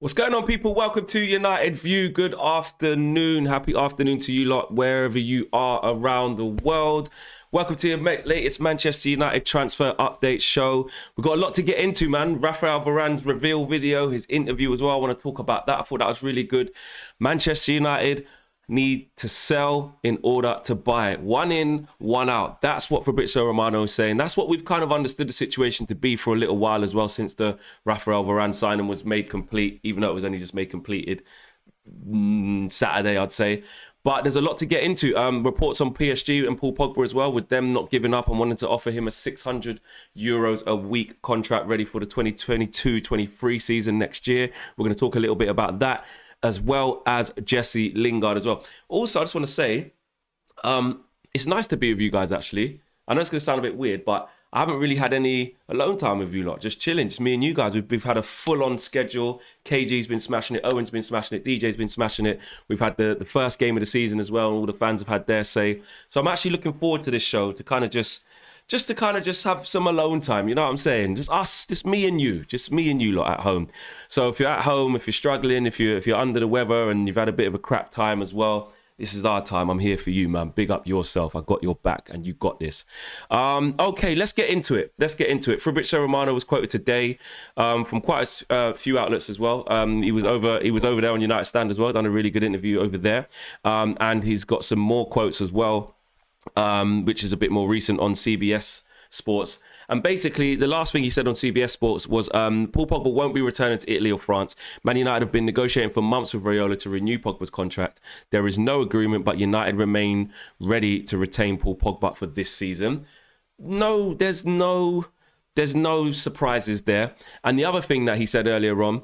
What's going on, people? Welcome to United View. Good afternoon. Happy afternoon to you lot, wherever you are around the world. Welcome to your latest Manchester United transfer update show. We've got a lot to get into, man. Raphael Varane's reveal video, his interview as well. I want to talk about that. I thought that was really good. Manchester United need to sell in order to buy. One in, one out. That's what Fabrizio Romano is saying. That's what we've kind of understood the situation to be for a little while as well, since the Raphael Varane signing was made complete, even though it was only just made completed Saturday, I'd say. But there's a lot to get into. Reports on PSG and Paul Pogba as well, with them not giving up and wanting to offer him a €600 a week contract ready for the 2022-23 season next year. We're going to talk a little bit about that, as well as Jesse Lingard as well. Also, I just want to say, it's nice to be with you guys, actually. I know it's going to sound a bit weird, but I haven't really had any alone time with you lot, just chilling. Just me and you guys. We've had a full-on schedule. KG's been smashing it. Owen's been smashing it. DJ's been smashing it. We've had the first game of the season as well, and all the fans have had their say. So I'm actually looking forward to this show to kind of just have some alone time, you know what I'm saying? Just us, just me and you lot at home. So if you're at home, if you're struggling, if you're under the weather and you've had a bit of a crap time as well, this is our time. I'm here for you, man. Big up yourself. I got your back, and you got this. Okay, let's get into it. Fabrizio Romano was quoted today from quite a few outlets as well. He was over there on United Stand as well. Done a really good interview over there, and he's got some more quotes as well, which is a bit more recent on CBS Sports. And basically, the last thing he said on CBS Sports was Paul Pogba won't be returning to Italy or France. Man United have been negotiating for months with Raiola to renew Pogba's contract. There is no agreement, but United remain ready to retain Paul Pogba for this season. No, there's no surprises there. And the other thing that he said earlier on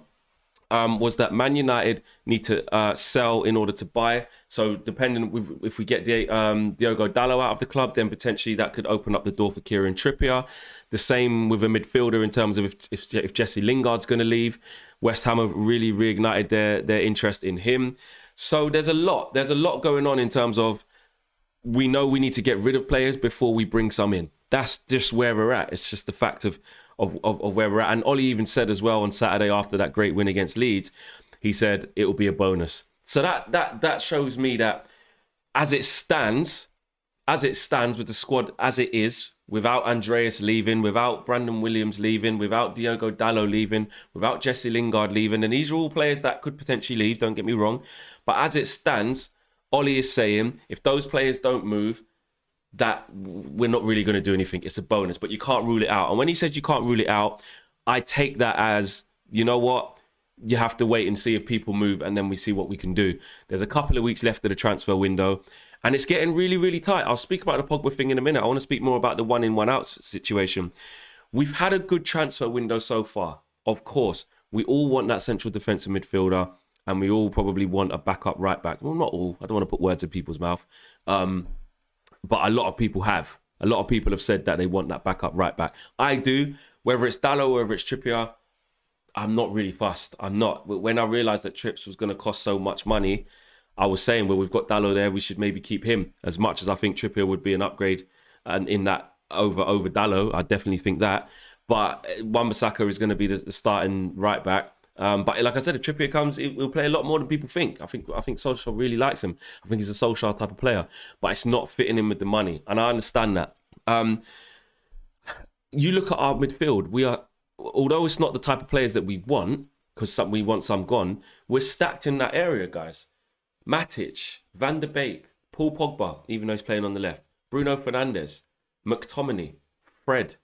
was that Man United need to sell in order to buy. So depending if we get Diogo Dallo out of the club, then potentially that could open up the door for Kieran Trippier. The same with a midfielder in terms of if Jesse Lingard's going to leave. West Ham have really reignited their interest in him. So there's a lot going on in terms of, we know we need to get rid of players before we bring some in. That's just where we're at. It's just the fact of where we're at. And Ollie even said as well on Saturday after that great win against Leeds, he said it will be a bonus. So that shows me that as it stands with the squad as it is, without Andreas leaving, without Brandon Williams leaving, without Diogo Dallo leaving, without Jesse Lingard leaving, and these are all players that could potentially leave, don't get me wrong, but as it stands, Ollie is saying if those players don't move, that we're not really going to do anything. It's a bonus, but you can't rule it out. And when he says you can't rule it out, I take that as, you know what? You have to wait and see if people move, and then we see what we can do. There's a couple of weeks left of the transfer window, and it's getting really, really tight. I'll speak about the Pogba thing in a minute. I want to speak more about the one in, one out situation. We've had a good transfer window so far. Of course, we all want that central defensive midfielder, and we all probably want a backup right back. Well, not all. I don't want to put words in people's mouth. But a lot of people have. A lot of people have said that they want that backup right back. I do. Whether it's Dallo or whether it's Trippier, I'm not really fussed. I'm not. When I realised that Trips was going to cost so much money, I was saying, well, we've got Dallo there, we should maybe keep him. As much as I think Trippier would be an upgrade and in that over Dallo, I definitely think that. But Wan-Bissaka is going to be the starting right back. But like I said, if Trippier comes, he'll play a lot more than people think. I think Solskjaer really likes him. I think he's a Solskjaer type of player, but it's not fitting in with the money, and I understand that. You look at our midfield. We are, although it's not the type of players that we want, because we want some gone, we're stacked in that area, guys. Matic, Van der Beek, Paul Pogba, even though he's playing on the left, Bruno Fernandes, McTominay, Fred,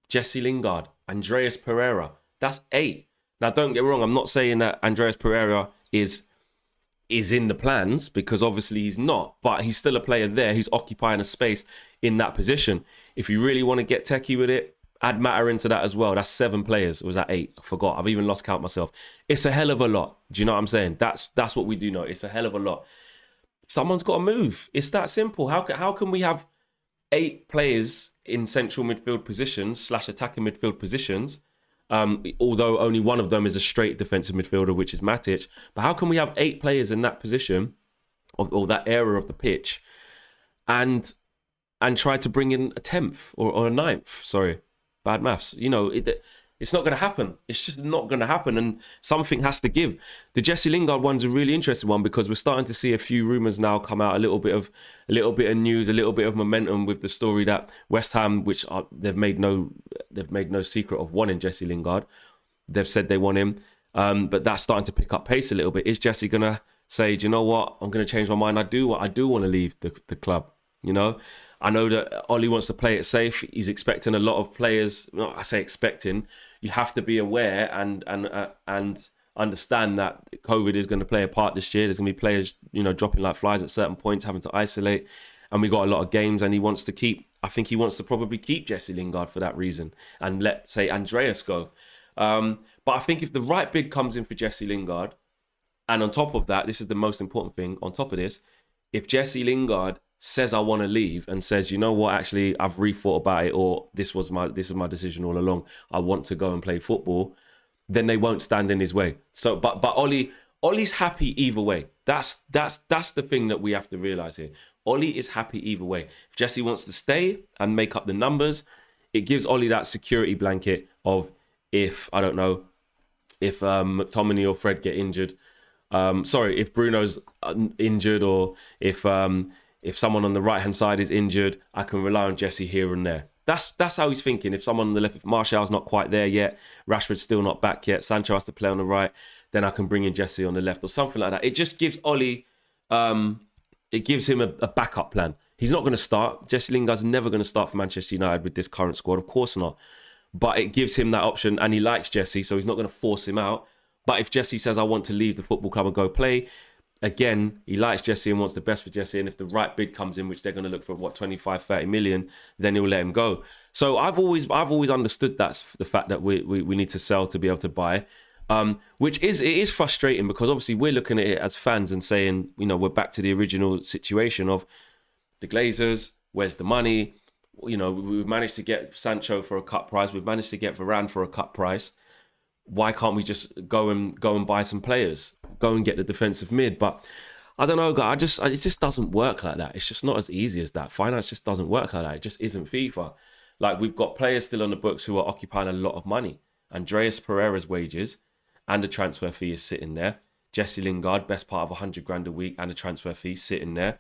Jesse Lingard, Andreas Pereira. That's 8. Now, don't get me wrong, I'm not saying that Andreas Pereira is in the plans, because obviously he's not, but he's still a player there who's occupying a space in that position. If you really want to get techie with it, add Matter into that as well. That's 7 players. Or was that 8? I forgot. I've even lost count myself. It's a hell of a lot. Do you know what I'm saying? That's what we do know. It's a hell of a lot. Someone's got to move. It's that simple. How can we have 8 players in central midfield positions / attacking midfield positions, although only one of them is a straight defensive midfielder, which is Matic. But how can we have 8 players in that position, or that area of the pitch, and try to bring in a 10th or a 9th? Sorry, bad maths. You know, It's not going to happen. It's just not going to happen, and something has to give. The Jesse Lingard one's a really interesting one because we're starting to see a few rumours now come out, a little bit of news, a little bit of momentum with the story that West Ham, which they've made no secret of wanting Jesse Lingard. They've said they want him, but that's starting to pick up pace a little bit. Is Jesse going to say, do you know what? I'm going to change my mind. I do want to leave the club. You know, I know that Ollie wants to play it safe. He's expecting a lot of players. No, I say expecting. You have to be aware and understand that COVID is going to play a part this year. There's going to be players, dropping like flies at certain points, having to isolate. And we got a lot of games, and I think he wants to probably keep Jesse Lingard for that reason and let, say, Andreas go. But I think if the right bid comes in for Jesse Lingard, and on top of that, this is the most important thing, on top of this, if Jesse Lingard says I want to leave and says, you know what, actually I've rethought about it, or this was my decision all along, I want to go and play football, then they won't stand in his way. So but Ollie's happy either way. That's the thing that we have to realise here. Ollie is happy either way. If Jesse wants to stay and make up the numbers, it gives Ollie that security blanket of if McTominay or Fred get injured, if Bruno's injured, or if someone on the right-hand side is injured, I can rely on Jesse here and there. That's how he's thinking. If someone on the left, if Martial's not quite there yet, Rashford's still not back yet, Sancho has to play on the right, then I can bring in Jesse on the left or something like that. It just gives Ollie, it gives him a backup plan. He's not going to start. Jesse Lingard's never going to start for Manchester United with this current squad. Of course not. But it gives him that option, and he likes Jesse, so he's not going to force him out. But if Jesse says, I want to leave the football club and go play, again, he likes Jesse and wants the best for Jesse. And if the right bid comes in, which they're going to look for, 25, 30 million, then he'll let him go. So I've always understood that's the fact that we need to sell to be able to buy, which is frustrating because obviously we're looking at it as fans and saying, we're back to the original situation of the Glazers, where's the money? We've managed to get Sancho for a cut price. We've managed to get Varane for a cut price. Why can't we just go and buy some players? Go and get the defensive mid. But I don't know, guys. It just doesn't work like that. It's just not as easy as that. Finance just doesn't work like that. It just isn't FIFA. Like, we've got players still on the books who are occupying a lot of money. Andreas Pereira's wages and the transfer fee is sitting there. Jesse Lingard, best part of 100 grand a week, and the transfer fee sitting there.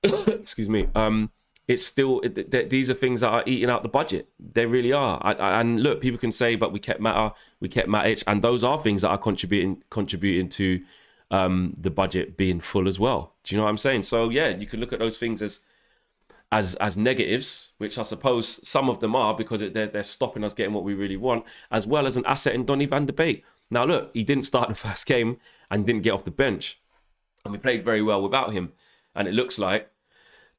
Excuse me. It's still, these are things that are eating out the budget. They really are. And look, people can say, but we kept Mata, we kept Matic, and those are things that are contributing to the budget being full as well. Do you know what I'm saying? So yeah, you can look at those things as negatives, which I suppose some of them are, because they're stopping us getting what we really want, as well as an asset in Donny van de Beek. Now look, he didn't start the first game and didn't get off the bench, and we played very well without him. And it looks like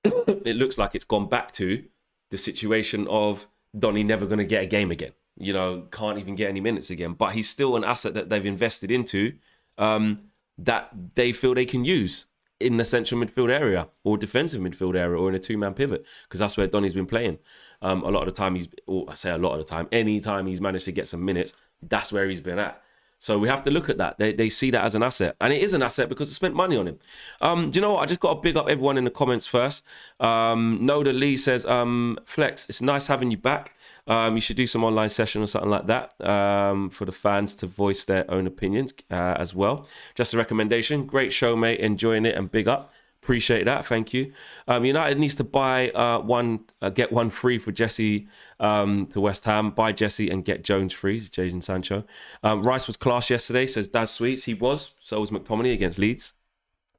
it's gone back to the situation of Donny never going to get a game again. Can't even get any minutes again. But he's still an asset that they've invested into, that they feel they can use in the central midfield area or defensive midfield area or in a two-man pivot, because that's where Donny's been playing. A lot of the time, any time he's managed to get some minutes, that's where he's been at. So we have to look at that. They see that as an asset. And it is an asset because they spent money on him. Do you know what? I just got to big up everyone in the comments first. Noda Lee says, Flex, it's nice having you back. You should do some online session or something like that for the fans to voice their own opinions as well. Just a recommendation. Great show, mate. Enjoying it, and big up. Appreciate that. Thank you. United needs to buy get one free for Jesse to West Ham. Buy Jesse and get Jones free. Jadon Sancho. Rice was class yesterday, says Dad Sweets. He was. So was McTominay against Leeds.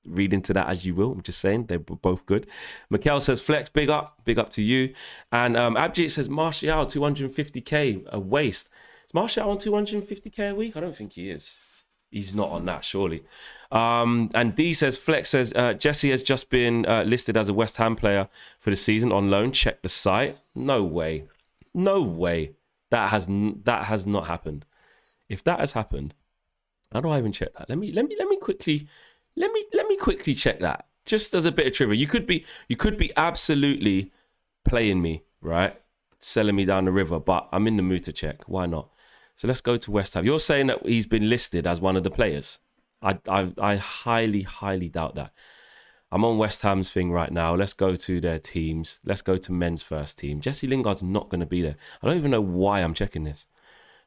Read into that as you will. I'm just saying they were both good. Mikel says Flex, big up to you. And Abjit says Martial 250k a waste. Is Martial on 250k a week? I don't think he is. He's not on that, surely. And D says, Flex says, Jesse has just been listed as a West Ham player for the season on loan. Check the site. No way. That has not happened. If that has happened, how do I even check that? Let me quickly check that. Just as a bit of trivia. You could be absolutely playing me, right? Selling me down the river, but I'm in the mood to check. Why not? So let's go to West Ham. You're saying that he's been listed as one of the players. I highly doubt that. I'm on West Ham's thing right now. Let's go to their teams. Let's go to men's first team. Jesse Lingard's not going to be there. I don't even know why I'm checking this.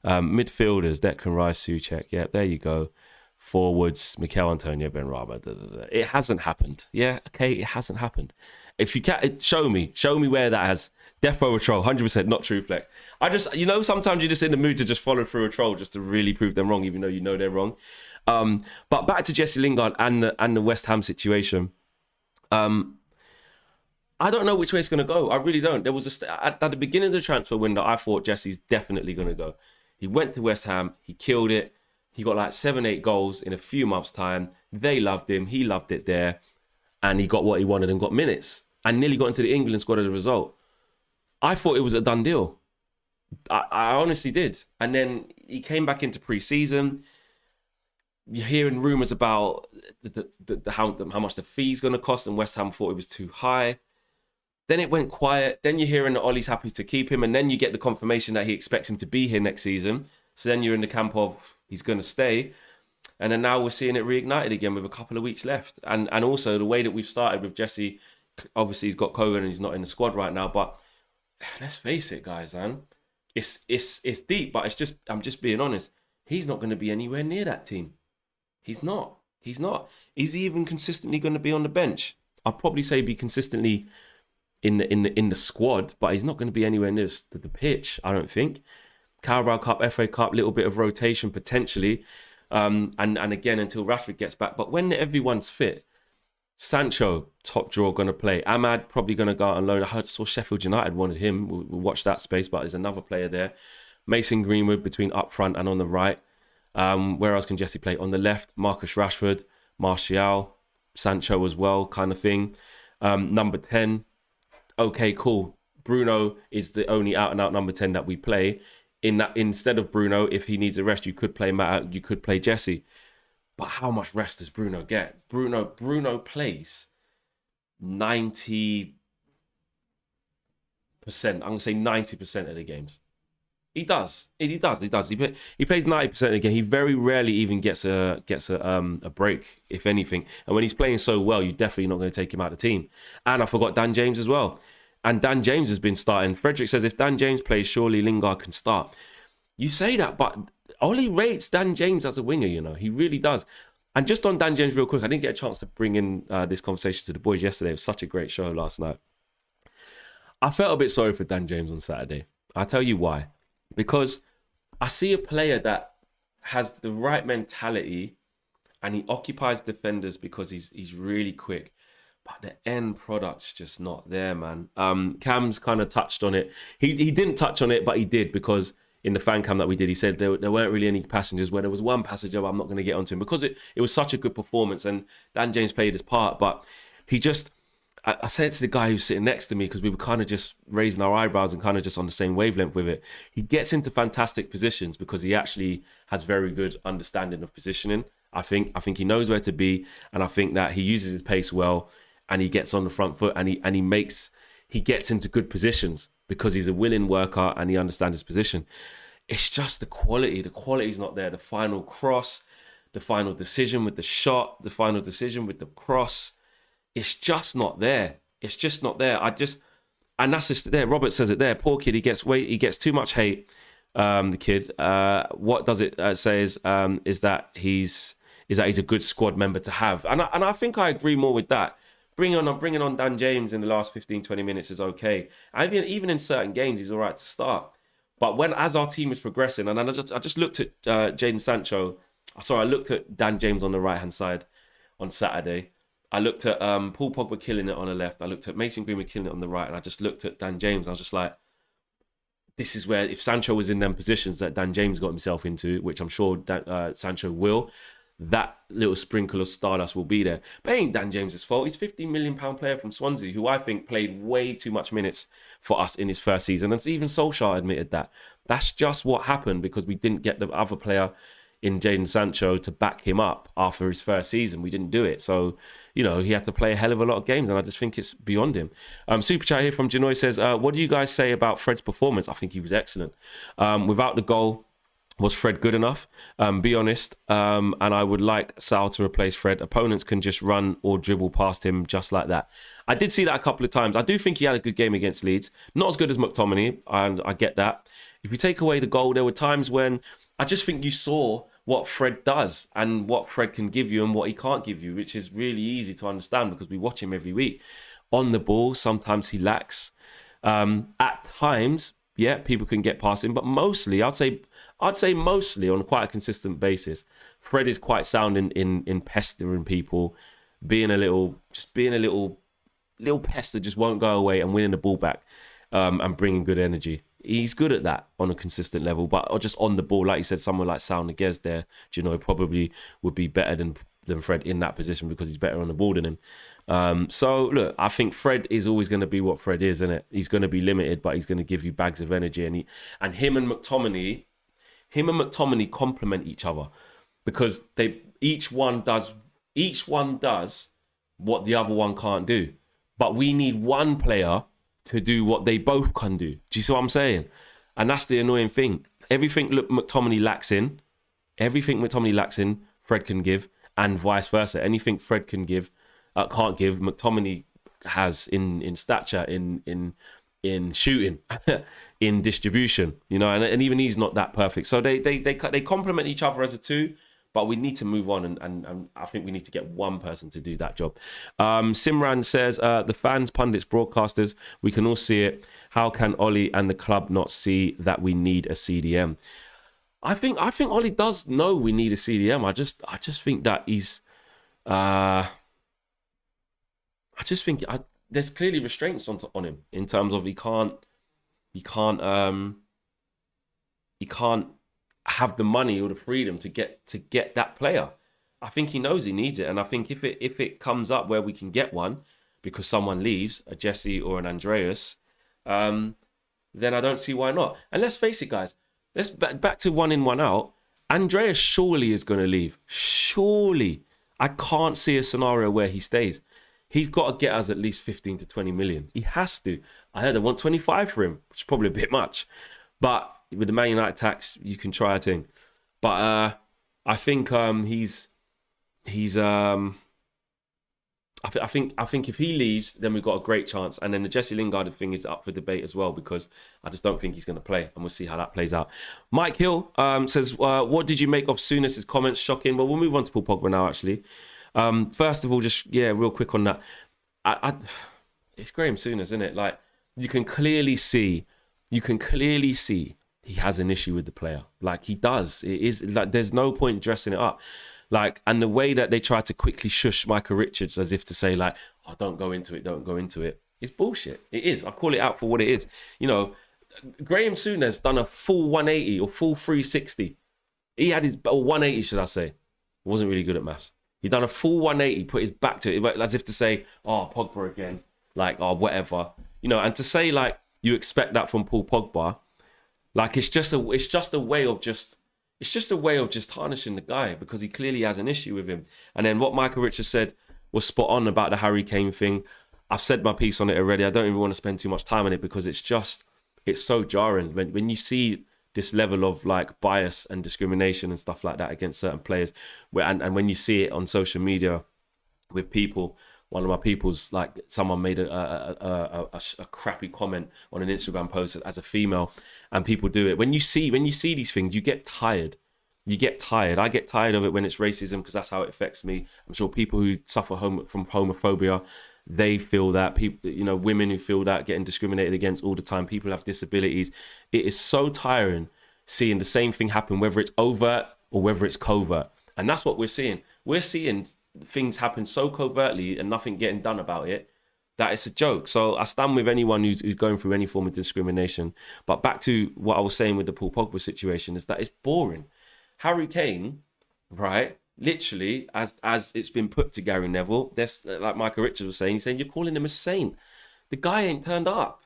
Midfielders, Declan Rice, Souček. Yeah, there you go. Forwards, Mikel Antonio, Benrahma. It hasn't happened. Yeah, okay, it hasn't happened. If you can, show me where that has. Death row a troll, 100% not true flex. I just, sometimes you're just in the mood to just follow through a troll just to really prove them wrong, even though you know they're wrong. But back to Jesse Lingard and the West Ham situation. I don't know which way it's going to go. I really don't. There was at the beginning of the transfer window, I thought Jesse's definitely going to go. He went to West Ham. He killed it. He got like 7-8 goals in a few months' time. They loved him. He loved it there. And he got what he wanted and got minutes. And nearly got into the England squad as a result. I thought it was a done deal. I honestly did. And then he came back into pre-season. You're hearing rumours about how much the fee's going to cost, and West Ham thought it was too high. Then it went quiet. Then you're hearing that Ollie's happy to keep him. And then you get the confirmation that he expects him to be here next season. So then you're in the camp of he's going to stay. And then now we're seeing it reignited again with a couple of weeks left. And also the way that we've started with Jesse, obviously he's got COVID and he's not in the squad right now. But let's face it, guys, man. It's deep, but I'm just being honest. He's not going to be anywhere near that team. He's not. Is he even consistently going to be on the bench? I'll probably say be consistently in the squad, but he's not going to be anywhere near the pitch, I don't think. Carabao Cup, FA Cup, little bit of rotation potentially, and again until Rashford gets back. But when everyone's fit, Sancho top drawer going to play. Ahmad probably going to go out on loan. I saw Sheffield United wanted him. We'll watch that space, but there's another player there. Mason Greenwood between up front and on the right. Where else can Jesse play? On the left, Marcus Rashford, Martial, Sancho as well, kind of thing. Number 10. Okay, cool. Bruno is the only out-and-out number 10 that we play. In that, instead of Bruno, if he needs a rest, you could play Matt, you could play Jesse. But how much rest does Bruno get? Bruno plays 90%. I'm going to say 90% of the games. He does. He plays 90% of the game. He very rarely even gets a break, if anything. And when he's playing so well, you're definitely not going to take him out of the team. And I forgot Dan James as well. And Dan James has been starting. Frederick says if Dan James plays, surely Lingard can start. You say that, but Ollie rates Dan James as a winger, He really does. And just on Dan James real quick, I didn't get a chance to bring in this conversation to the boys yesterday. It was such a great show last night. I felt a bit sorry for Dan James on Saturday. I'll tell you why. Because I see a player that has the right mentality and he occupies defenders because he's really quick. But the end product's just not there, man. Cam's kind of touched on it. He didn't touch on it, but he did, because in the fan cam that we did, he said there weren't really any passengers. Where there was one passenger, but I'm not going to get onto him because it was such a good performance and Dan James played his part. But he just... I said to the guy who's sitting next to me, because we were kind of just raising our eyebrows and kind of just on the same wavelength with it. He gets into fantastic positions because he actually has very good understanding of positioning. I think he knows where to be, and I think that he uses his pace well, and he gets on the front foot, and he gets into good positions because he's a willing worker and he understands his position. It's just the quality. The quality's not there. The final cross, the final decision with the shot, the final decision with the cross. It's just not there. It's just not there. And that's just there. Robert says it there. Poor kid. He gets too much hate. The kid. What does it say is that he's a good squad member to have. And I think I agree more with that. Bringing on Dan James in the last 15, 20 minutes is okay. And even in certain games, he's all right to start. But as our team is progressing, and I just looked at Jadon Sancho. Sorry, I looked at Dan James on the right hand side on Saturday. I looked at Paul Pogba killing it on the left. I looked at Mason Greenwood killing it on the right. And I just looked at Dan James. I was just like, this is where, if Sancho was in them positions that Dan James got himself into, which I'm sure Sancho will, that little sprinkle of stardust will be there. But it ain't Dan James's fault. He's a £15 million player from Swansea, who I think played way too much minutes for us in his first season. And even Solskjaer admitted that. That's just what happened because we didn't get the other player in Jadon Sancho to back him up after his first season. We didn't do it. So, he had to play a hell of a lot of games, and I just think it's beyond him. Super chat here from Janoy says, what do you guys say about Fred's performance? I think he was excellent. Without the goal, Was Fred good enough? Be honest. And I would like Sal to replace Fred. Opponents can just run or dribble past him just like that. I did see that a couple of times. I do think he had a good game against Leeds. Not as good as McTominay, and I get that. If you take away the goal, there were times when I just think you saw what Fred does and what Fred can give you and what he can't give you, which is really easy to understand because we watch him every week. On the ball, sometimes he lacks. At times, yeah, people can get past him, but mostly, I'd say mostly on quite a consistent basis, Fred is quite sound in pestering people, being a little pest that just won't go away and winning the ball back, and bringing good energy. He's good at that on a consistent level, but just on the ball, like you said, someone like Sal Niguez there, probably would be better than Fred in that position because he's better on the ball than him. So look, I think Fred is always going to be what Fred is, isn't it? He's going to be limited, but he's going to give you bags of energy, and him and McTominay complement each other because each one does what the other one can't do. But we need one player to do what they both can do. Do you see what I'm saying? And that's the annoying thing. Everything McTominay lacks in, Fred can give, and vice versa. Anything Fred can't give, McTominay has in stature, in shooting, in distribution. And even he's not that perfect. So they complement each other as a two. But we need to move on, and I think we need to get one person to do that job. Simran says, the fans, pundits, broadcasters, we can all see it. How can Ollie and the club not see that we need a CDM? I think Ollie does know we need a CDM. I just think that he's... I just think there's clearly restraints on him in terms of he can't have the money or the freedom to get that player. I think he knows he needs it, and I think if it comes up where we can get one because someone leaves, a Jesse or an Andreas, then I don't see why not. And let's face it, guys. Let's back to 1 in, 1 out. Andreas surely is going to leave. Surely, I can't see a scenario where he stays. He's got to get us at least 15 to 20 million. He has to. I heard they want 25 for him, which is probably a bit much, but with the Man United tax, you can try a thing. But I think he's I think if he leaves, then we've got a great chance. And then the Jesse Lingard thing is up for debate as well because I just don't think he's going to play, and we'll see how that plays out. Mike Hill says, "What did you make of Souness's comments? Shocking." Well, we'll move on to Paul Pogba now. Actually, first of all, just real quick on that. It's Graham Souness, isn't it? Like you can clearly see he has an issue with the player. Like he does. It is like there's no point dressing it up. Like, and the way that they try to quickly shush Micah Richards as if to say like, oh, don't go into it. It's bullshit. It is. I call it out for what it is. Graham Souness done a full 180 or full 360. He had his 180, should I say. Wasn't really good at maths. He done a full 180, put his back to it, as if to say, oh, Pogba again. Like, oh, whatever. And to say like you expect that from Paul Pogba, like it's just a way of tarnishing the guy because he clearly has an issue with him. And then what Michael Richards said was spot on about the Harry Kane thing. I've said my piece on it already. I don't even want to spend too much time on it because it's so jarring when you see this level of like bias and discrimination and stuff like that against certain players, and when you see it on social media with people. One of my people's, like, someone made a crappy comment on an Instagram post as a female, and people do it. When you see these things, you get tired. I get tired of it when it's racism because that's how it affects me. I'm sure people who suffer from homophobia, they feel that. People, women who feel that, getting discriminated against all the time. People who have disabilities. It is so tiring seeing the same thing happen, whether it's overt or whether it's covert. And that's what we're seeing. We're seeing things happen so covertly and nothing getting done about it that it's a joke. So I stand with anyone who's going through any form of discrimination. But back to what I was saying with the Paul Pogba situation is that it's boring. Harry Kane, right? Literally, as it's been put to Gary Neville, there's like Michael Richards was saying, he's saying you're calling him a saint. The guy ain't turned up.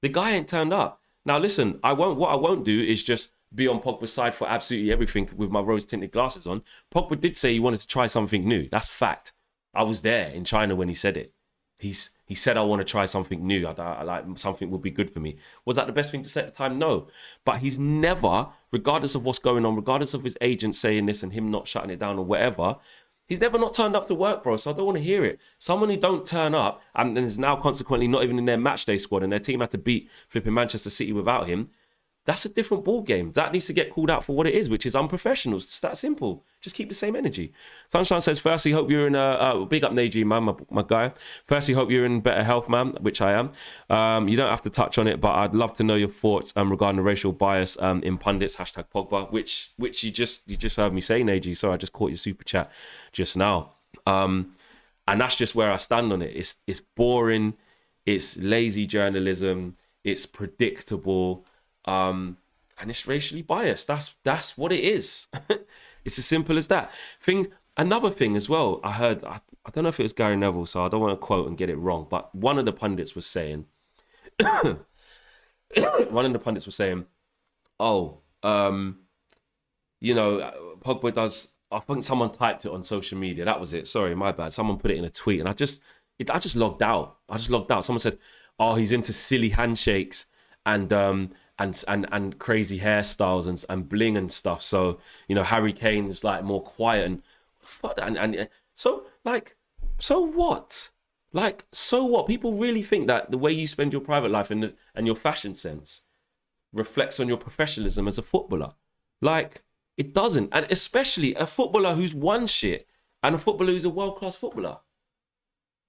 Now listen, what I won't do is just be on Pogba's side for absolutely everything with my rose-tinted glasses on. Pogba did say he wanted to try something new. That's fact. I was there in China when he said it. He's He said, I want to try something new. I like something would be good for me. Was that the best thing to say at the time? No. But he's never, regardless of what's going on, regardless of his agent saying this and him not shutting it down or whatever, he's never not turned up to work, bro. So I don't want to hear it. Someone who don't turn up and is now consequently not even in their matchday squad and their team had to beat flipping Manchester City without him, that's a different ball game. That needs to get called out for what it is, which is unprofessional. It's that simple. Just keep the same energy. Sunshine says, firstly, hope you're in big up Najee, man, my guy. Firstly, hope you're in better health, man, which I am. You don't have to touch on it, but I'd love to know your thoughts regarding the racial bias in pundits, hashtag Pogba, which you just heard me say, Najee. So I just caught your super chat just now. And that's just where I stand on it. It's boring. It's lazy journalism. It's predictable. And it's racially biased. That's what it is. It's as simple as that. Another thing as well, I heard, I don't know if it was Gary Neville, so I don't want to quote and get it wrong, but one of the pundits was saying, oh, Pogba does, I think someone typed it on social media. That was it. Sorry, my bad. Someone put it in a tweet and I just logged out. Someone said, oh, he's into silly handshakes and crazy hairstyles and bling and stuff. So, Harry Kane is like more quiet and fuck that. And so what? So what? People really think that the way you spend your private life and your fashion sense reflects on your professionalism as a footballer. It doesn't. And especially a footballer who's won shit and a footballer who's a world-class footballer.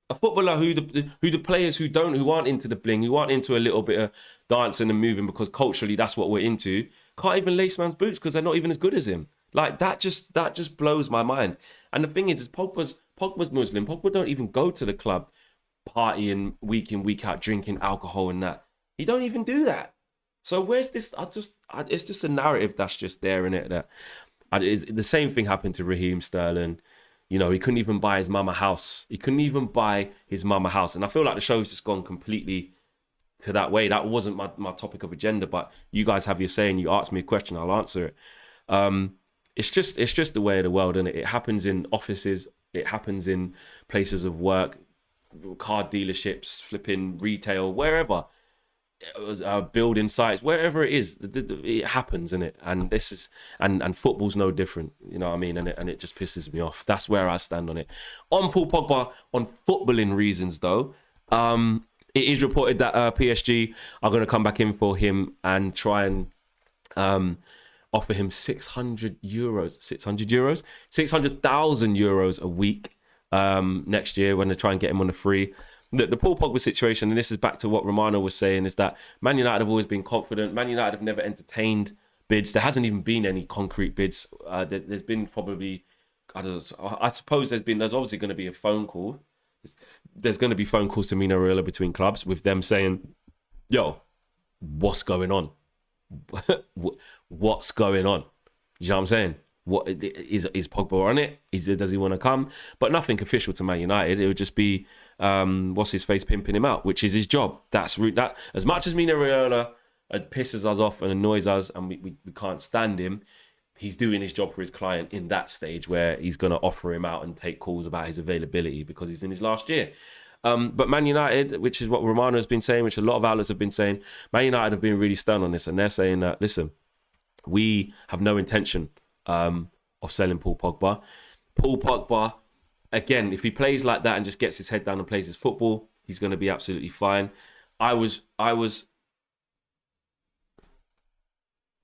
A footballer who the players who aren't into the bling, who aren't into a little bit of dancing and moving because culturally that's what we're into, can't even lace man's boots because they're not even as good as him. That just blows my mind. And the thing is Pogba's Muslim. Pogba don't even go to the club partying week in, week out, drinking alcohol and that. He don't even do that. So where's this? It's just a narrative that's just there in it. The same thing happened to Raheem Sterling. He couldn't even buy his mama house. And I feel like the show's just gone completely to that way. That wasn't my topic of agenda, but you guys have your say and you ask me a question, I'll answer it. It's just the way of the world, and it happens in offices. It happens in places of work, car dealerships, flipping retail, wherever. Building sites, wherever it is, it happens, innit? And this is and football's no different, you know what I mean? And it just pisses me off. That's where I stand on it. On Paul Pogba, on footballing reasons though, it is reported that PSG are going to come back in for him and try and offer him 600,000 euros a week next year when they try and get him on a free. The Paul Pogba situation, and this is back to what Romano was saying, is that Man United have always been confident. Man United have never entertained bids. There hasn't even been any concrete bids. There's been probably, I suppose there's obviously going to be a phone call. There's going to be phone calls to Mino Raiola between clubs with them saying, yo, what's going on? What's going on? You know what I'm saying? What is Pogba on it? Does he want to come? But nothing official to Man United. It would just be what's his face pimping him out, which is his job. That as much as Mino Raiola pisses us off and annoys us, and we can't stand him. He's doing his job for his client in that stage where he's going to offer him out and take calls about his availability because he's in his last year. But Man United, which is what Romano has been saying, which a lot of outlets have been saying, Man United have been really stern on this, and they're saying that, listen, we have no intention of selling Paul Pogba. Paul Pogba, again, if he plays like that and just gets his head down and plays his football, he's going to be absolutely fine. The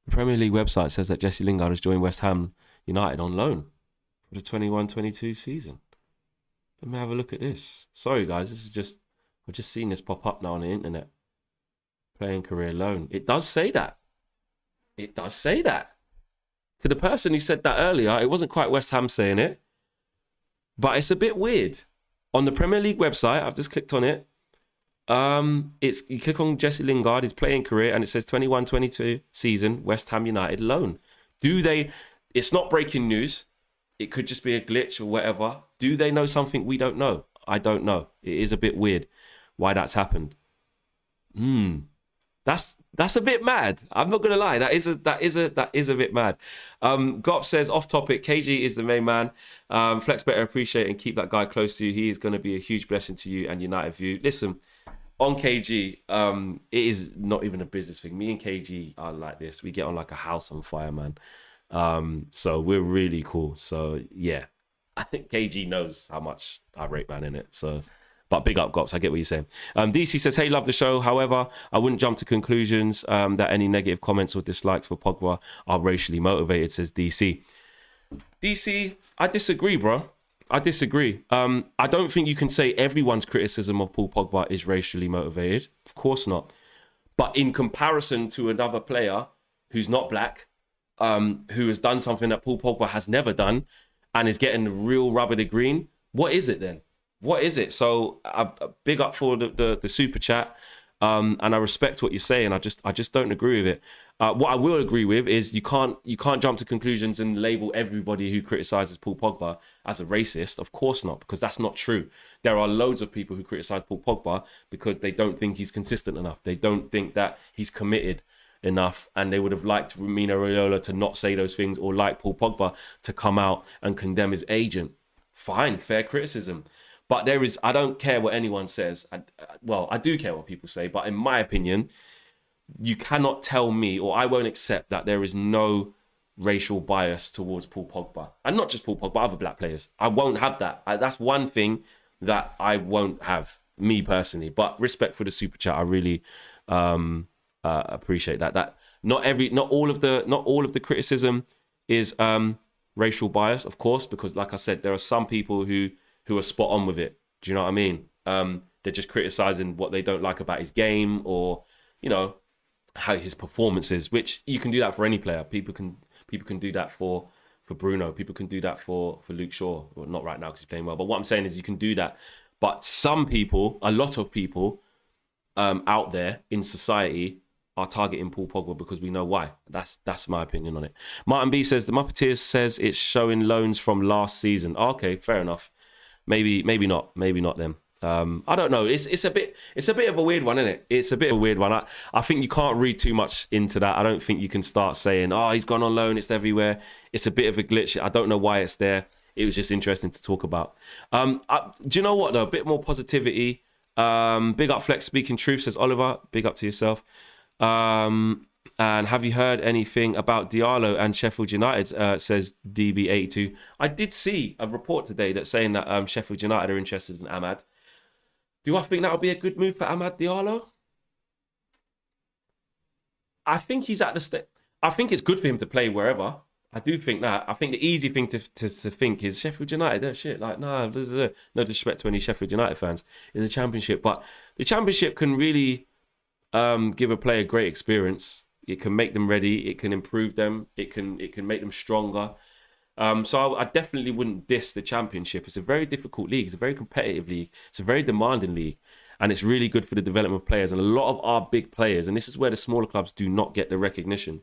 Premier League website says that Jesse Lingard has joined West Ham United on loan for the 21-22 season. Let me have a look at this. Sorry, guys, I've just seen this pop up now on the internet. Playing career loan. It does say that. To the person who said that earlier, it wasn't quite West Ham saying it, but it's a bit weird. On the Premier League website, I've just clicked on it. You click on Jesse Lingard, his playing career, and it says 21-22 season, West Ham United loan. It's not breaking news. It could just be a glitch or whatever. Do they know something we don't know? I don't know. It is a bit weird why that's happened. That's That's a bit mad. I'm not gonna lie. That is a bit mad. Gop says off topic. KG is the main man. Flex better appreciate and keep that guy close to you. He is going to be a huge blessing to you and United View. Listen, on KG, it is not even a business thing. Me and KG are like this. We get on like a house on fire, man. So we're really cool. So yeah, I think KG knows how much I rate man in it. So. But big up, Gops. I get what you're saying. DC says, hey, love the show. However, I wouldn't jump to conclusions that any negative comments or dislikes for Pogba are racially motivated, says DC. DC, I disagree, bro. I disagree. I don't think you can say everyone's criticism of Paul Pogba is racially motivated. Of course not. But in comparison to another player who's not black, who has done something that Paul Pogba has never done and is getting the real rubber to green, what is it then? What is it? So big up for the super chat, and I respect what you're saying. I just don't agree with it. What I will agree with is you can't jump to conclusions and label everybody who criticizes Paul Pogba as a racist. Of course not, because that's not true. There are loads of people who criticize Paul Pogba because they don't think he's consistent enough. They don't think that he's committed enough, and they would have liked Mino Raiola to not say those things, or like Paul Pogba to come out and condemn his agent. Fine, fair criticism. But I don't care what anyone says. I do care what people say, but in my opinion, you cannot tell me, or I won't accept that there is no racial bias towards Paul Pogba. And not just Paul Pogba, other black players. I won't have that. That's one thing that I won't have, me personally. But respect for the super chat. I really appreciate that. That not all of the criticism is racial bias, of course, because like I said, there are some people who are spot on with it. Do you know what I mean? They're just criticizing what they don't like about his game, or, you know, how his performance is, which you can do that for any player. People can do that for Bruno. People can do that for Luke Shaw. Well, not right now because he's playing well. But what I'm saying is you can do that. But some people, a lot of people out there in society are targeting Paul Pogba because we know why. That's my opinion on it. Martin B says, the Muppeteers says it's showing loans from last season. Okay, fair enough. Maybe not then. I don't know. It's a bit of a weird one, isn't it? It's a bit of a weird one. I think you can't read too much into that. I don't think you can start saying, oh, he's gone on loan, it's everywhere. It's a bit of a glitch. I don't know why it's there. It was just interesting to talk about. Do you know what though? A bit more positivity. Big up Flex speaking truth, says Oliver. Big up to yourself. And have you heard anything about Diallo and Sheffield United, says DB82. I did see a report today that's saying that Sheffield United are interested in Ahmad. Do I think that would be a good move for Ahmad Diallo? I think he's at the state. I think it's good for him to play wherever. I do think that. I think the easy thing to think is Sheffield United, that shit. Like, no disrespect to any Sheffield United fans in the Championship. But the Championship can really give a player great experience. It can make them ready. It can improve them. It can make them stronger. So I definitely wouldn't diss the Championship. It's a very difficult league. It's a very competitive league. It's a very demanding league. And it's really good for the development of players. And a lot of our big players, and this is where the smaller clubs do not get the recognition.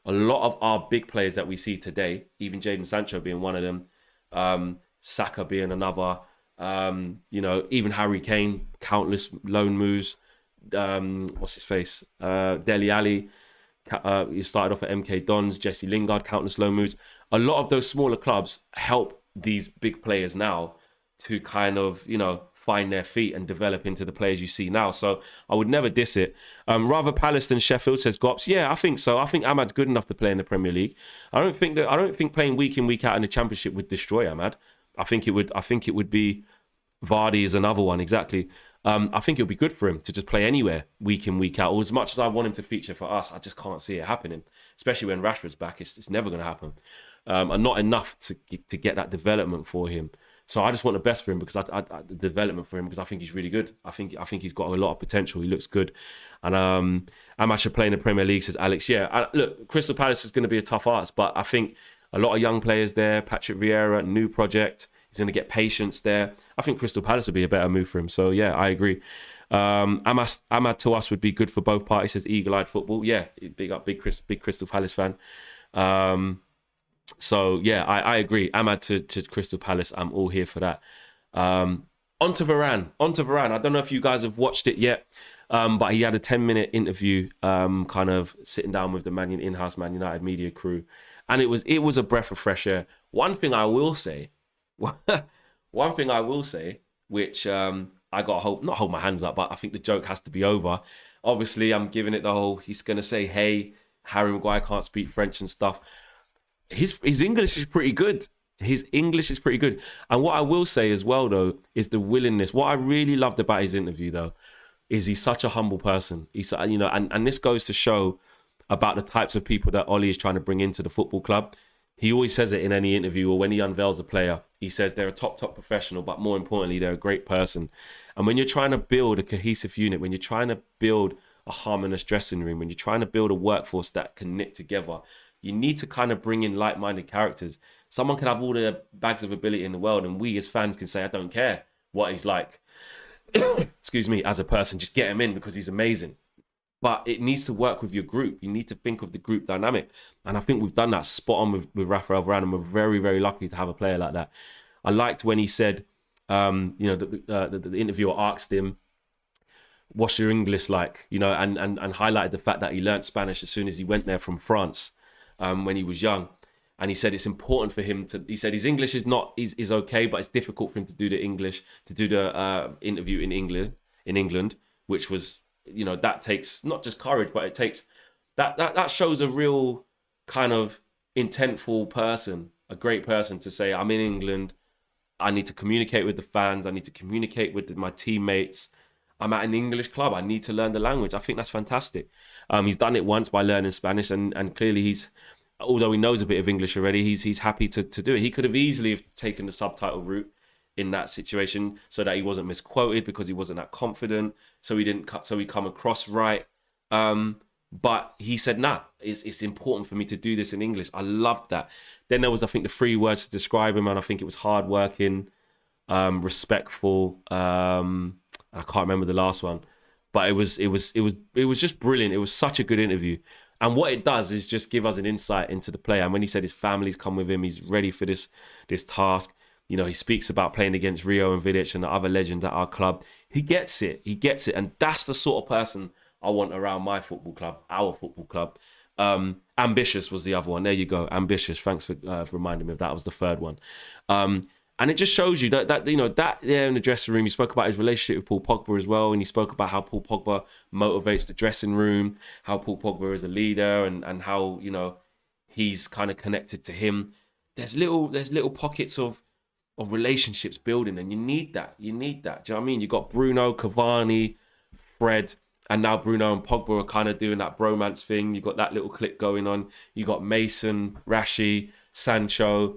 A lot of our big players that we see today, even Jadon Sancho being one of them, Saka being another, even Harry Kane, countless loan moves. What's his face? Dele Alli. He started off at MK Dons, Jesse Lingard, countless loan moves. A lot of those smaller clubs help these big players now to kind of, find their feet and develop into the players you see now. So I would never diss it. Rather Palace than Sheffield, says Gops. Yeah, I think so. I think Ahmad's good enough to play in the Premier League. I don't think playing week in, week out in the Championship would destroy Ahmad. I think it would be Vardy is another one, exactly. I think it would be good for him to just play anywhere, week in, week out. Or as much as I want him to feature for us, I just can't see it happening. Especially when Rashford's back, it's never going to happen. And not enough to get that development for him. So I just want the best for him because the development for him, because I think he's really good. I think he's got a lot of potential. He looks good. And Ahmad should play in the Premier League, says Alex. Yeah, look, Crystal Palace is going to be a tough ask, but I think a lot of young players there. Patrick Vieira, new project. He's going to get patience there. I think Crystal Palace would be a better move for him. So, yeah, I agree. Ahmad to us would be good for both parties, says Eagle Eyed Football. Yeah, big Crystal Palace fan. So, yeah, I agree. Ahmad to Crystal Palace, I'm all here for that. On to Varane. I don't know if you guys have watched it yet. But he had a 10-minute interview, kind of sitting down with the in-house Man United media crew, and it was a breath of fresh air. One thing I will say, which I got not hold my hands up, but I think the joke has to be over. Obviously, I'm giving it the whole. He's gonna say, "Hey, Harry Maguire can't speak French and stuff." His English is pretty good. His English is pretty good. And what I will say as well, though, is the willingness. What I really loved about his interview, though, is he's such a humble person. He's, and this goes to show about the types of people that Ollie is trying to bring into the football club. He always says it in any interview or when he unveils a player. He says they're a top professional, but more importantly, they're a great person. And when you're trying to build a cohesive unit, when you're trying to build a harmonious dressing room, when you're trying to build a workforce that can knit together, you need to kind of bring in like-minded characters. Someone can have all the bags of ability in the world, and we as fans can say, I don't care what he's like, excuse me, as a person, just get him in because he's amazing. But it needs to work with your group. You need to think of the group dynamic. And I think we've done that spot on with Raphael Varane, and we're very, very lucky to have a player like that. I liked when he said, the interviewer asked him, what's your English like? And highlighted the fact that he learnt Spanish as soon as he went there from France when he was young. And he said it's important for him he said his English is okay, but it's difficult for him to do the interview in England, which was, that takes not just courage, but it takes, that shows a real kind of intentful person, a great person to say, I'm in England, I need to communicate with the fans, I need to communicate with my teammates, I'm at an English club, I need to learn the language. I think that's fantastic. He's done it once by learning Spanish, and clearly although he knows a bit of English already, he's happy to do it. He could have easily taken the subtitle route in that situation so that he wasn't misquoted because he wasn't that confident, so he come across right. But he said, nah, it's important for me to do this in English. I loved that. Then there was, I think, the 3 words to describe him, and I think it was hardworking, respectful. I can't remember the last one, but it was just brilliant. It was such a good interview. And what it does is just give us an insight into the player. And when he said his family's come with him, he's ready for this task. He speaks about playing against Rio and Vidic and the other legends at our club. He gets it. And that's the sort of person I want around my football club, our football club. Ambitious was the other one. There you go. Ambitious. Thanks for reminding me of that. Was the third one. And it just shows you that there in the dressing room, he spoke about his relationship with Paul Pogba as well. And he spoke about how Paul Pogba motivates the dressing room, how Paul Pogba is a leader, and how, he's kind of connected to him. There's little pockets of relationships building, and you need that. Do you know what I mean? You got Bruno, Cavani, Fred, and now Bruno and Pogba are kind of doing that bromance thing. You got that little click going on. You got Mason, Rashi, Sancho,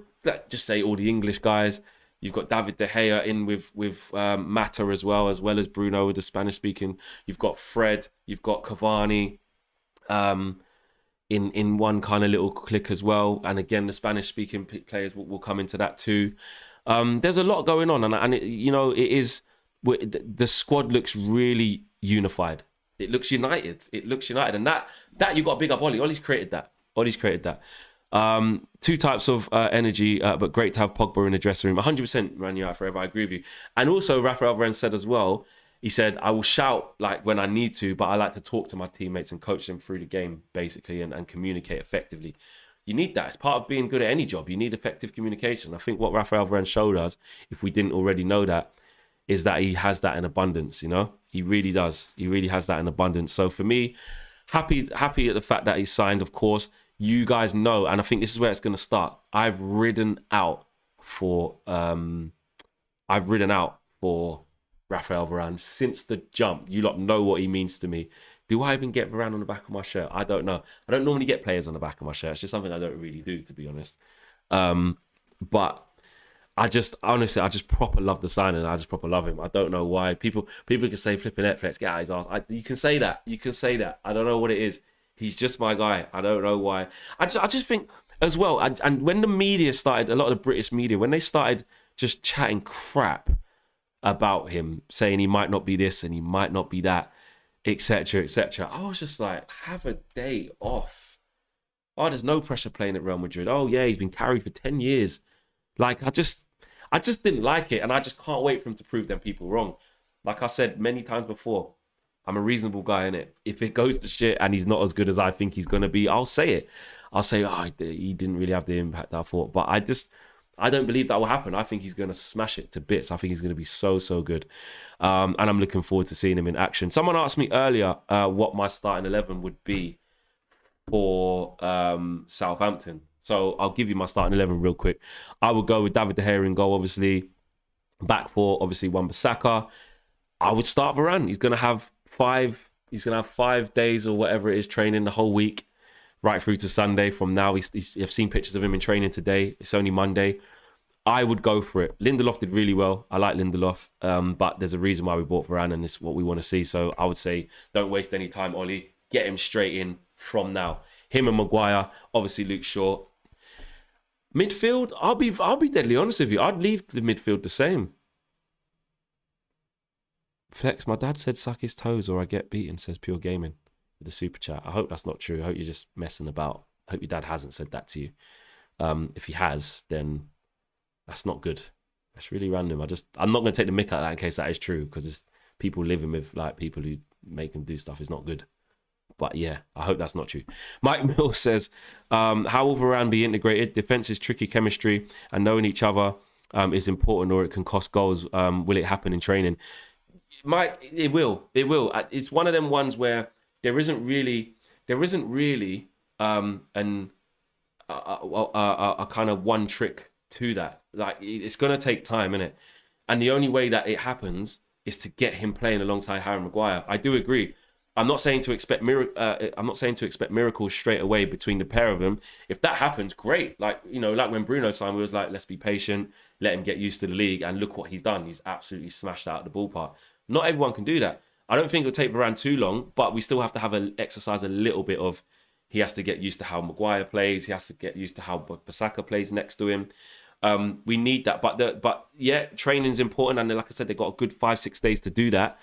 just say all the English guys. You've got David De Gea in with Mata as well as Bruno with the Spanish speaking. You've got Fred, you've got Cavani in one kind of little click as well. And again, the Spanish speaking players will come into that too. There's a lot going on, and it is, the squad looks really unified. It looks united. And that you got to big up Ollie. Ollie's created that. 2 types of energy, but great to have Pogba in the dressing room. 100% Man United forever. I agree with you. And also, Raphael Varane said as well, he said, I will shout like when I need to, but I like to talk to my teammates and coach them through the game, basically, and communicate effectively. You need that. It's part of being good at any job. You need effective communication. I think what Raphael Varane showed us, if we didn't already know that, is that he has that in abundance, He really does. He really has that in abundance. So for me, happy at the fact that he's signed, of course. You guys know, and I think this is where it's going to start. I've ridden out for Raphael Varane since the jump. You lot know what he means to me. Do I even get Varane on the back of my shirt? I don't know. I don't normally get players on the back of my shirt. It's just something I don't really do, to be honest. But I just proper love the signing. I just proper love him. I don't know why. People can say flipping Netflix, get out his ass. You can say that. I don't know what it is. He's just my guy. I don't know why. I just think as well, and when the media started, a lot of the British media, when they started just chatting crap about him, saying he might not be this and he might not be that, etc., I was just like, have a day off. Oh, there's no pressure playing at Real Madrid. Oh yeah, he's been carried for 10 years. Like, I just didn't like it, and I just can't wait for him to prove them people wrong. Like I said many times before, I'm a reasonable guy, innit? If it goes to shit and he's not as good as I think he's going to be, I'll say it. I'll say, he didn't really have the impact I thought. But I don't believe that will happen. I think he's going to smash it to bits. I think he's going to be so, so good. And I'm looking forward to seeing him in action. Someone asked me earlier what my starting 11 would be for Southampton. So I'll give you my starting 11 real quick. I would go with David De Gea in goal, obviously. Back four, obviously, Wan-Bissaka. I would start Varane. He's going to have 5 days or whatever it is training the whole week, right through to Sunday. From now, I've seen pictures of him in training today. It's only Monday. I would go for it. Lindelof did really well. I like Lindelof, but there's a reason why we bought Varane, and it's what we want to see. So I would say, don't waste any time, Ollie. Get him straight in from now. Him and Maguire, obviously Luke Shaw. Midfield, I'll be deadly honest with you. I'd leave the midfield the same. Flex, my dad said suck his toes or I get beaten, says Pure Gaming with the super chat. I hope that's not true. I hope you're just messing about. I hope your dad hasn't said that to you. If he has, then that's not good. That's really random. I'm not going to take the mick out of that in case that is true, because it's people living with like people who make them do stuff is not good. But yeah, I hope that's not true. Mike Mills says, how will Varane be integrated? Defense is tricky chemistry, and knowing each other is important, or it can cost goals. Will it happen in training? Mike, it will. It will. It's one of them ones where there isn't really a kind of one trick to that. Like, it's going to take time, innit? And the only way that it happens is to get him playing alongside Harry Maguire. I do agree. I'm not saying to expect miracles straight away between the pair of them. If that happens, great. Like when Bruno signed, we was like, let's be patient, let him get used to the league, and look what he's done. He's absolutely smashed out of the ballpark. Not everyone can do that. I don't think it'll take Varane too long, but we still have to have exercise a little bit of. He has to get used to how Maguire plays. He has to get used to how Bissaka plays next to him. We need that, but yeah, training's important, and like I said, they've got a good 5-6 days to do that.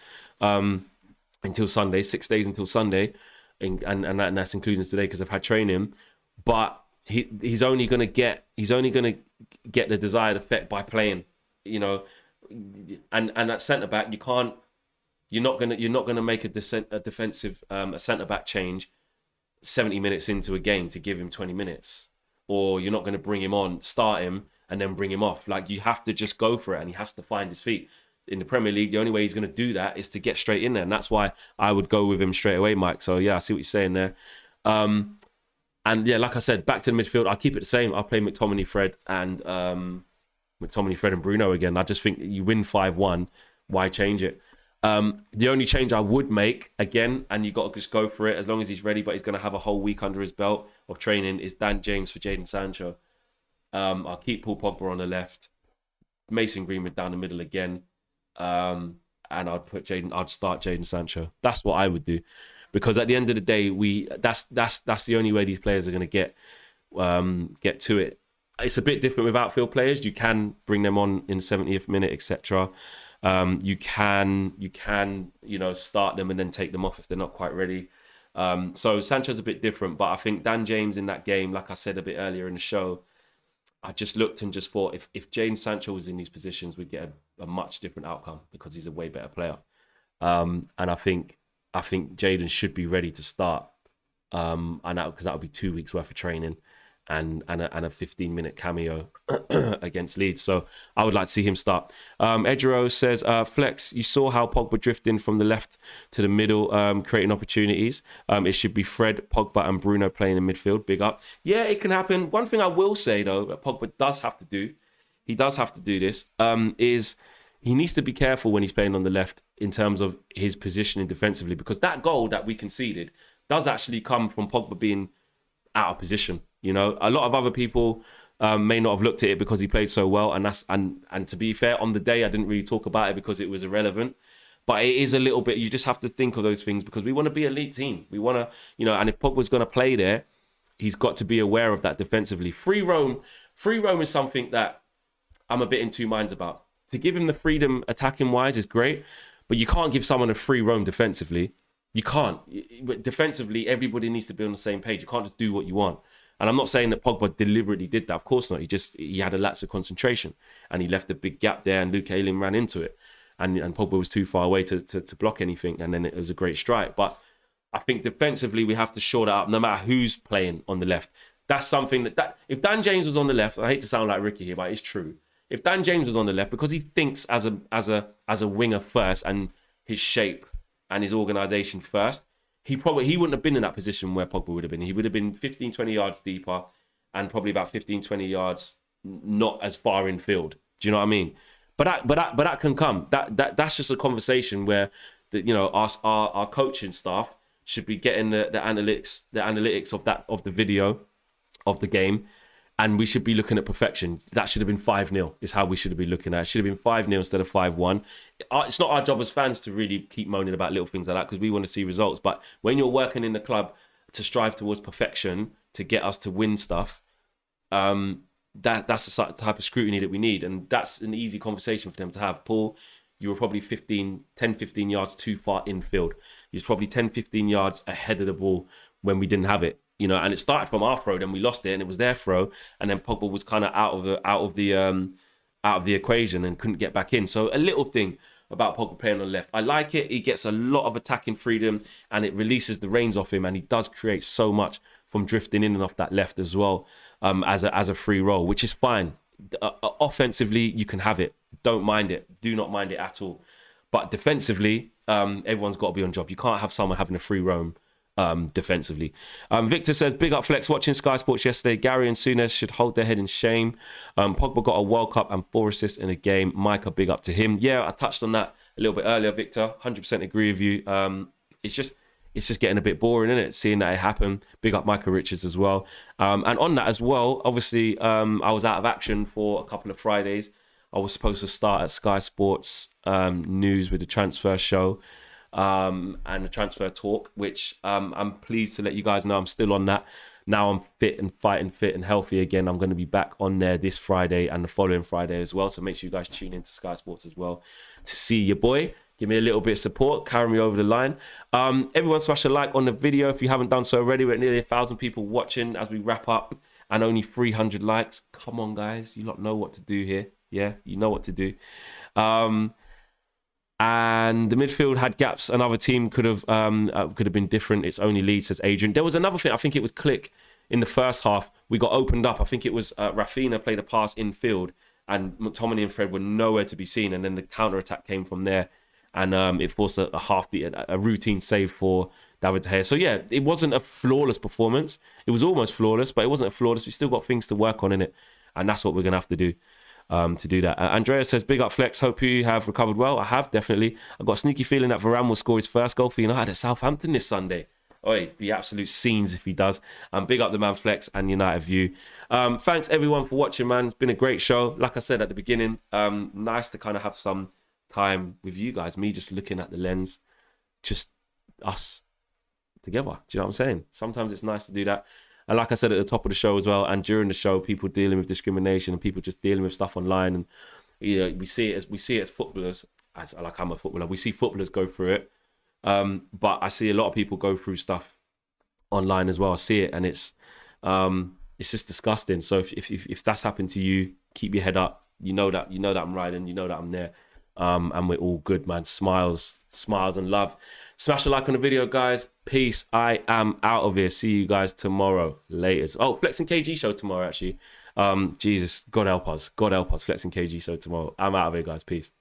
Until Sunday, 6 days until Sunday, and that's including today because I've had training. But he's only gonna get the desired effect by playing, and at centre back you're not gonna make a defensive centre back change 70 minutes into a game to give him 20 minutes, or you're not gonna bring him on, start him, and then bring him off. Like, you have to just go for it, and he has to find his feet. In the Premier League, the only way he's going to do that is to get straight in there. And that's why I would go with him straight away, Mike. So, yeah, I see what you're saying there. And, yeah, like I said, back to the midfield, I'll keep it the same. I'll play McTominay, Fred, and Bruno again. I just think you win 5-1. Why change it? The only change I would make, again, and you got to just go for it as long as he's ready, but he's going to have a whole week under his belt of training, is Dan James for Jadon Sancho. I'll keep Paul Pogba on the left. Mason Greenwood down the middle again. And I'd start Jadon Sancho. That's what I would do, because at the end of the day, that's the only way these players are going to get to it. It's a bit different with outfield players. You can bring them on in 70th minute, etc. You can start them and then take them off if they're not quite ready. So Sancho's a bit different, but I think Dan James in that game, like I said a bit earlier in the show, I just looked and just thought if Jadon Sancho was in these positions, we'd get a much different outcome, because he's a way better player. And I think Jadon should be ready to start, because that'll be 2 weeks worth of training and a 15-minute cameo against Leeds. So I would like to see him start. Edgero says, Flex, you saw how Pogba drifting from the left to the middle, creating opportunities. It should be Fred, Pogba and Bruno playing in midfield. Big up. Yeah, it can happen. One thing I will say, though, that Pogba does have to do this, is he needs to be careful when he's playing on the left in terms of his positioning defensively, because that goal that we conceded does actually come from Pogba being out of position. A lot of other people may not have looked at it because he played so well, and to be fair, on the day I didn't really talk about it because it was irrelevant. But it is a little bit. You just have to think of those things, because we want to be an elite team. We want to, and if Pogba's going to play there, he's got to be aware of that defensively. Free roam is something that I'm a bit in two minds about. To give him the freedom attacking wise is great, but you can't give someone a free roam defensively. You can't. Defensively, everybody needs to be on the same page. You can't just do what you want. And I'm not saying that Pogba deliberately did that. Of course not. He had a lapse of concentration, and he left a big gap there, and Luke Ayling ran into it. and Pogba was too far away to block anything, and then it was a great strike. But I think defensively we have to shore that up, no matter who's playing on the left. That's something that if Dan James was on the left, I hate to sound like Ricky here, but it's true. If Dan James was on the left, because he thinks as a winger first, and his shape and his organisation first, he wouldn't have been in that position where Pogba would have been. He would have been 15, 20 yards deeper and probably about 15, 20 yards not as far in field. Do you know what I mean? But that can come. That's just a conversation where our coaching staff should be getting the analytics of the video of the game, and we should be looking at perfection. That should have been 5-0 is how we should have been looking at it. It should have been 5-0 instead of 5-1. It's not our job as fans to really keep moaning about little things like that, because we want to see results. But when you're working in the club to strive towards perfection to get us to win stuff, that's the type of scrutiny that we need, and that's an easy conversation for them to have. Paul, you were probably 10, 15 yards too far infield. You was probably 10, 15 yards ahead of the ball when we didn't have it, and it started from our throw, then we lost it, and it was their throw, and then Pogba was kind of out of the equation and couldn't get back in. So a little thing about Pogba playing on the left, I like it. He gets a lot of attacking freedom, and it releases the reins off him, and he does create so much from drifting in and off that left as well, as a free roll, which is fine. Offensively, you can have it. Don't mind it. Do not mind it at all. But defensively, everyone's got to be on job. You can't have someone having a free roam defensively. Victor says, big up Flex. Watching Sky Sports yesterday, Gary and Souness should hold their head in shame. Pogba got a World Cup and 4 assists in a game. Micah, big up to him. Yeah, I touched on that a little bit earlier, Victor. 100% agree with you. It's just getting a bit boring, isn't it? Seeing that it happen. Big up Micah Richards as well. And on that as well, obviously, I was out of action for a couple of Fridays. I was supposed to start at Sky Sports News with the transfer show and the transfer talk, which I'm pleased to let you guys know I'm still on that. Now I'm fit and healthy again. I'm going to be back on there this Friday and the following Friday as well. So make sure you guys tune into Sky Sports as well to see your boy. Give me a little bit of support. Carry me over the line. Everyone smash a like on the video if you haven't done so already. We're at nearly 1,000 people watching as we wrap up and only 300 likes. Come on, guys. You lot know what to do here. Yeah, you know what to do. And the midfield had gaps. Another team could have been different. It's only Leeds, says Adrian. There was another thing. I think it was Click in the first half. We got opened up. I think it was Rafinha played a pass infield and McTominay and Fred were nowhere to be seen. And then the counter-attack came from there. And it forced a routine save for David De Gea. So yeah, it wasn't a flawless performance. It was almost flawless, but it wasn't a flawless. We still got things to work on in it. And that's what we're going to have to do that. Andrea says, big up Flex. Hope you have recovered well. I have, definitely. I've got a sneaky feeling that Varane will score his first goal for United at Southampton this Sunday. Oh, it'd be absolute scenes if he does. Big up the man Flex and United View. Thanks everyone for watching, man. It's been a great show. Like I said at the beginning, nice to kind of have some time with you guys, me just looking at the lens, just us together. Do you know what I'm saying? Sometimes it's nice to do that. And like I said at the top of the show as well, and during the show, people dealing with discrimination and people just dealing with stuff online, and we see it as footballers. Like I'm a footballer, we see footballers go through it, but I see a lot of people go through stuff online as well. I see it, and it's just disgusting. So if that's happened to you, keep your head up. You know that I'm riding. You know that I'm there. And we're all good, man. Smiles and love. Smash a like on the video, guys. Peace. I am out of here. See you guys tomorrow. Laters. Oh, Flex and KG show tomorrow, actually. Jesus, God help us. Flex and KG show tomorrow. I'm out of here, guys. Peace.